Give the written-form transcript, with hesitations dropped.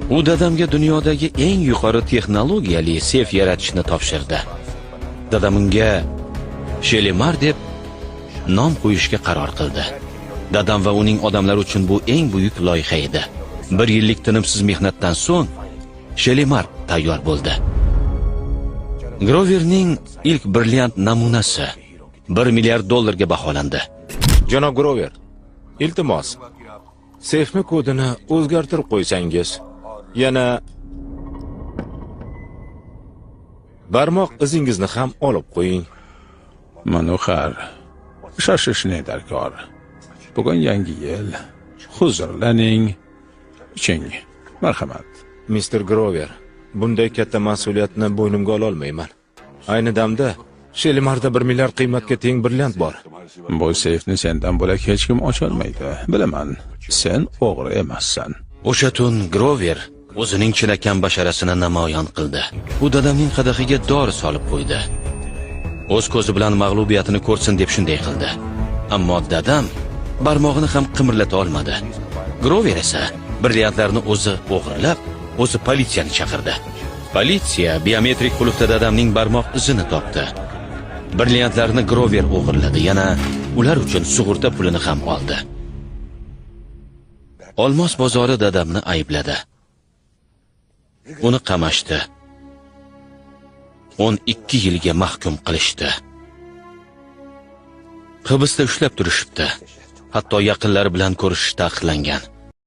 U dadamga dunyodagi eng yuqori texnologiyali seyf yaratishni topshirdi. Dadam unga Shelimar deb nom qo'yishga qaror qildi. Dadam va uning odamlari uchun bu eng buyuk loyiha edi. 1 yillik tinimsiz mehnatdan so'ng Shelimar tayyor bo'ldi. Groverning ilk brilliant namunasi $1 milliard ga baholandi. Janob Grover, iltimos, seyfni kodini o'zgartirib qo'ysangiz, yana barmoq izingizni ham olib qo'ying. Manohar, shoshishni darkor. Bugun yangi yil. Huzurlaning, iching. Marhamat. Mr. Grover, bunday katta mas'uliyatni bo'ynimga ola olmayman. Ayni damda Shelimarda 1 milliard qiymatga teng brilliant bor. Bu seyfni sendan bo'lak hech kim ocha olmaydi. Bilaman, sen o'g'ri emassan. O'sha tun Grover o'zining chinakam basharasini namoyon qildi. U dadamning qadahiga dori solib qo'ydi. O'z ko'zi bilan mag'lubiyatini ko'rsin deb shunday qildi. Ammo dadam barmog'ini ham qimirlata olmadi. Grover esa brilliantlarni o'zi o'g'irlab, o'zi politsiyani chaqirdi. Politsiya biometrik qulfda dadamning barmoq izini topdi. Brilliantlarni Grover o'g'irladi, yana ular uchun sug'urta pulini ham oldi. Olmos bozori dadamni aybladi. Uni qamashdi. 12 yilga mahkum qilishdi. Hibsda ushlab turishibdi. Hatto yaqinlari bilan ko'rishish taqiqlangan.